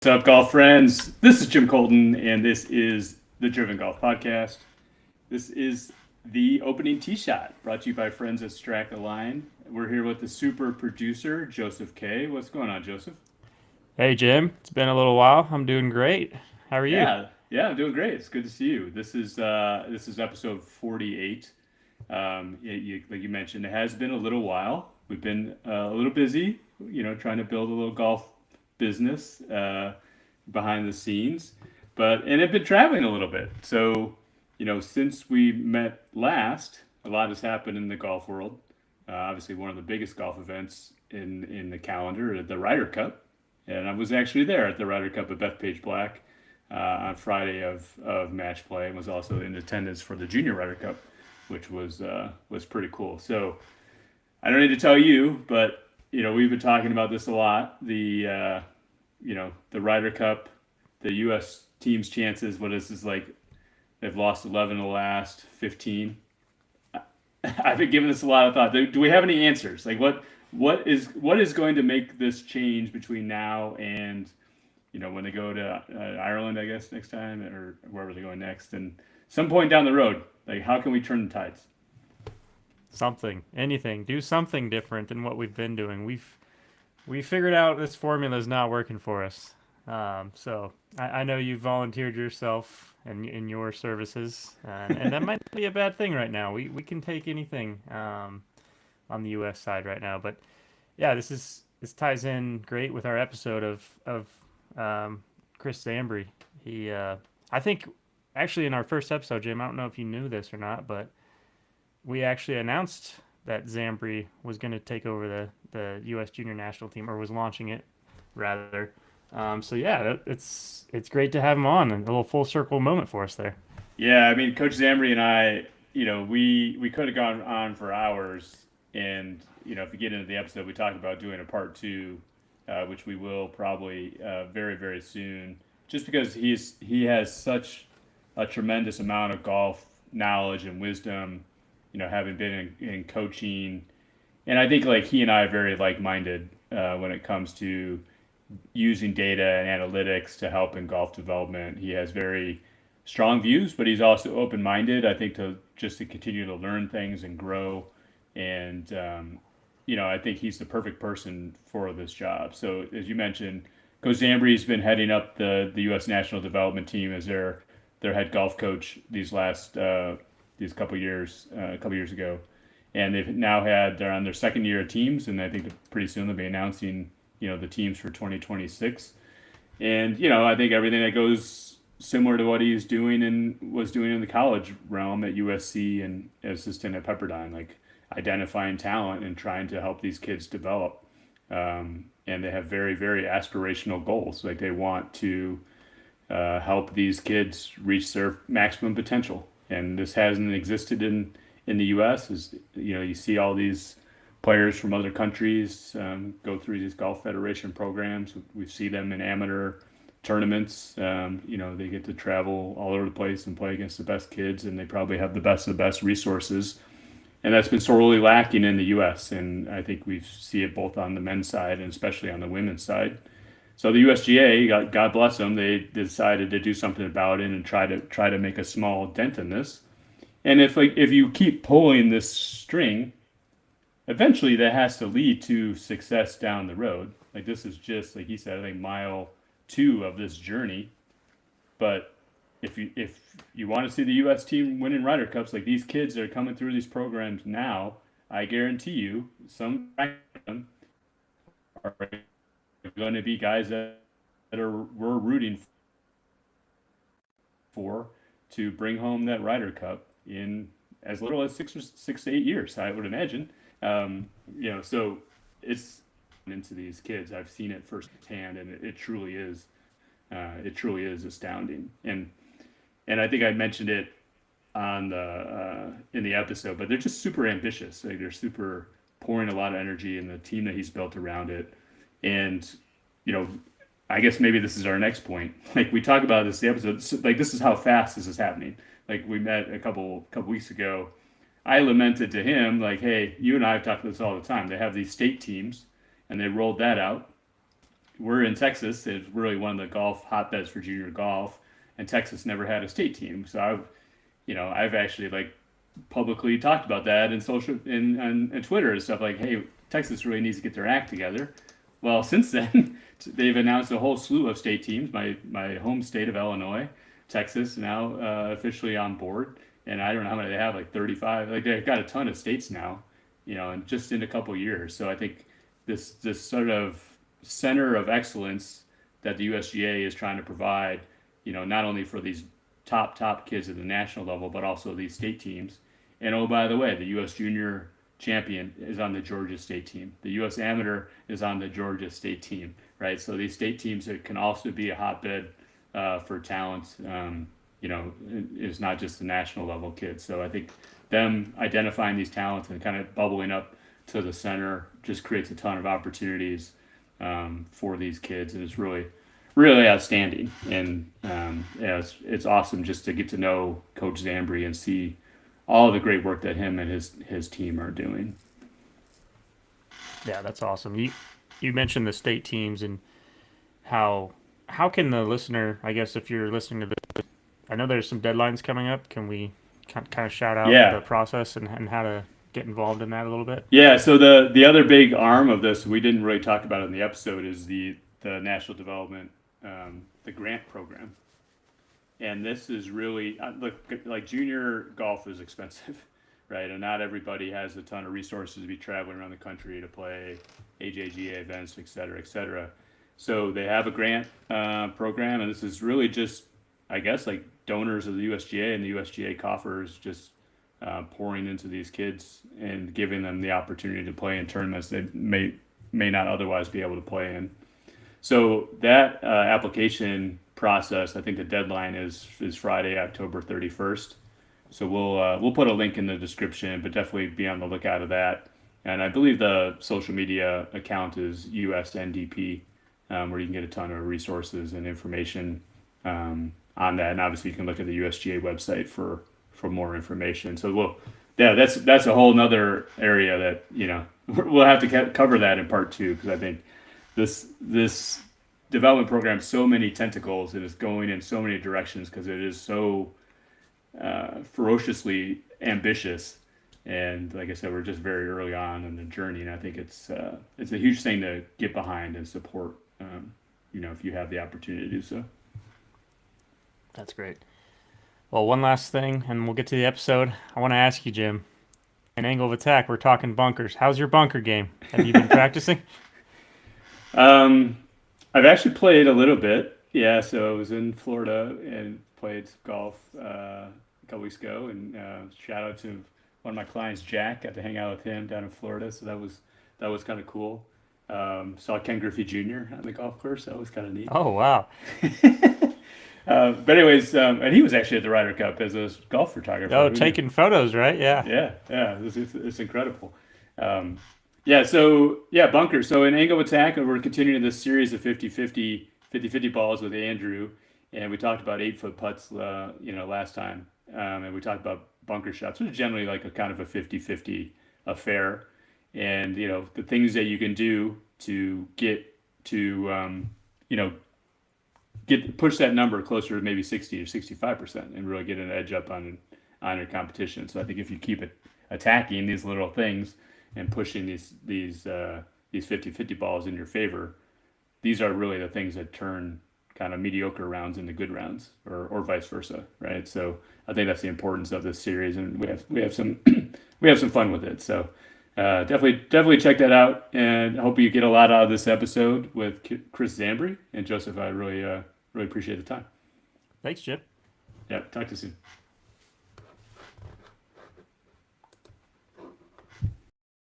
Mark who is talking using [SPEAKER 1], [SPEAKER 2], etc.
[SPEAKER 1] What's up, golf friends? This is Jim Colton, and this is the Driven Golf Podcast. This is the opening tee shot brought to you by friends at Strack Line. We're here with the super producer, Joseph K. What's going on, Joseph?
[SPEAKER 2] Hey Jim, it's been a little while. I'm doing great. How are you?
[SPEAKER 1] Yeah, I'm doing great. It's good to see you. This is episode 48. Like you mentioned, it has been a little while. We've been a little busy, trying to build a little golf business behind the scenes, and have been traveling a little bit. So, since we met last, a lot has happened in the golf world. Obviously, one of the biggest golf events in the calendar, the Ryder Cup, and I was actually there at the Ryder Cup at Bethpage Black on Friday of match play, and was also in attendance for the Junior Ryder Cup, which was pretty cool. So I don't need to tell you, but we've been talking about this a lot. The Ryder Cup, the U.S. team's chances. What is this like? They've lost 11 of the last 15. I've been giving this a lot of thought. Do we have any answers? Like what is going to make this change between now and when they go to Ireland, I guess next time, or wherever they're going next, and some point down the road, like how can we turn the tides?
[SPEAKER 2] Something, anything, do something different than what we've been doing. We figured out this formula is not working for us. So I know you volunteered yourself and in your services, and that might be a bad thing right now. We can take anything on the U.S. side right now, but yeah, this ties in great with our episode of Chris Zambry. I think actually in our first episode, Jim, I don't know if you knew this or not, but we actually announced that Zambry was going to take over the U.S. Junior National Team, or was launching it, rather. So yeah, it's great to have him on, and a little full circle moment for us there.
[SPEAKER 1] Yeah, I mean, Coach Zamri and I, we could have gone on for hours, and if you get into the episode, we talked about doing a part 2, which we will probably very very soon, just because he has such a tremendous amount of golf knowledge and wisdom, having been in coaching, and I think like he and I are very like minded when it comes to using data and analytics to help in golf development. He has very strong views, but he's also open minded. I think to continue to learn things and grow, and I think he's the perfect person for this job. So as you mentioned, Coach Zambry's been heading up the U.S. national development team as their head golf coach these couple years ago, and they're on their second year of teams, and I think pretty soon they'll be announcing the teams for 2026. And I think everything that goes similar to what he's doing and was doing in the college realm at USC and assistant at Pepperdine, like identifying talent and trying to help these kids develop. And they have very very aspirational goals. Like they want to help these kids reach their maximum potential, and this hasn't existed in the U.S. Is you see all these players from other countries go through these golf federation programs. We see them in amateur tournaments. They get to travel all over the place and play against the best kids, and they probably have the best of the best resources. And that's been sorely lacking in the U.S. And I think we see it both on the men's side and especially on the women's side. So the USGA, God bless them, they decided to do something about it and try to make a small dent in this. And if you keep pulling this string, eventually that has to lead to success down the road. Like this is just like he said, I think mile 2 of this journey. But if you want to see the U.S. team winning Ryder Cups, like these kids that are coming through these programs now, I guarantee you, some of them are going to be guys we're rooting for to bring home that Ryder Cup in as little as 6 to 8 years, I would imagine. So it's into these kids. I've seen it firsthand, and it truly is. It truly is astounding, and I think I mentioned it on the in the episode, but they're just super ambitious. Like they're super pouring a lot of energy in the team that he's built around it, and you know, I guess maybe this is our next point. Like we talk about this the episode, like this is how fast this is happening. Like we met a couple weeks ago. I lamented to him like, "Hey, you and I have talked about this all the time. They have these state teams, and they rolled that out, we're in Texas. It's really one of the golf hotbeds for junior golf, and Texas never had a state team. So I've actually like publicly talked about that in social and Twitter and stuff like, hey, Texas really needs to get their act together. Well, since then, they've announced a whole slew of state teams. My home state of Illinois, Texas, now officially on board, and I don't know how many they have, like 35. Like they've got a ton of states now, and just in a couple years. So I think this sort of center of excellence that the USGA is trying to provide, not only for these top kids at the national level, but also these state teams. And oh, by the way, the U.S. Junior champion is on the Georgia state team. The U.S. Amateur is on the Georgia state team, right? So these state teams can also be a hotbed for talent. It's not just the national level kids. So I think them identifying these talents and kind of bubbling up to the center just creates a ton of opportunities for these kids, and it's really, really outstanding. And it's awesome just to get to know Coach Zambri and see all the great work that him and his team are doing.
[SPEAKER 2] Yeah, that's awesome. You mentioned the state teams and how can the listener, I guess if you're listening to this, I know there's some deadlines coming up. Can we kind of shout out the process and how to get involved in that a little bit?
[SPEAKER 1] Yeah, so the other big arm of this, we didn't really talk about it in the episode, is the national development, the grant program. And this is really, look, like junior golf is expensive, right? And not everybody has a ton of resources to be traveling around the country to play AJGA events, et cetera, et cetera. So they have a grant program, and this is really just, I guess, like donors of the USGA and the USGA coffers just pouring into these kids and giving them the opportunity to play in tournaments they may not otherwise be able to play in. So that application process, I think the deadline is Friday, October 31st. So we'll put a link in the description, but definitely be on the lookout of that. And I believe the social media account is USNDP, where you can get a ton of resources and information on that. And obviously you can look at the USGA website for more information. So that's a whole nother area that, we'll have to cover that in part 2, because I think this development program has so many tentacles and is going in so many directions because it is so ferociously ambitious. And like I said, we're just very early on in the journey, and I think it's a huge thing to get behind and support, if you have the opportunity to do so.
[SPEAKER 2] That's great. Well, one last thing, and we'll get to the episode. I want to ask you, Jim, an angle of attack, we're talking bunkers. How's your bunker game? Have you been practicing?
[SPEAKER 1] I've actually played a little bit. Yeah, so I was in Florida and played golf a couple weeks ago, and shout out to one of my clients, Jack. Got to hang out with him down in Florida, so that was kind of cool. Saw Ken Griffey Jr. on the golf course. That was kind of neat.
[SPEAKER 2] Oh, wow.
[SPEAKER 1] But anyways, and he was actually at the Ryder Cup as a golf photographer.
[SPEAKER 2] Oh, taking photos, right? Yeah.
[SPEAKER 1] Yeah. It's incredible. Bunker. So in angle of attack, we're continuing this series of 50-50 balls with Andrew, and we talked about 8-foot putts, last time, and we talked about bunker shots, which is generally like a kind of a 50-50 affair, and the things that you can do to get to push that number closer to maybe 60 or 65% and really get an edge up on your competition. So I think if you keep attacking these little things and pushing these 50-50 balls in your favor, these are really the things that turn kind of mediocre rounds into good rounds, or vice versa, right? So I think that's the importance of this series, and we have some we have some fun with it. So definitely check that out, and I hope you get a lot out of this episode with Chris Zambri and Joseph. I really appreciate the time.
[SPEAKER 2] Thanks, Chip.
[SPEAKER 1] Yeah, talk to you soon.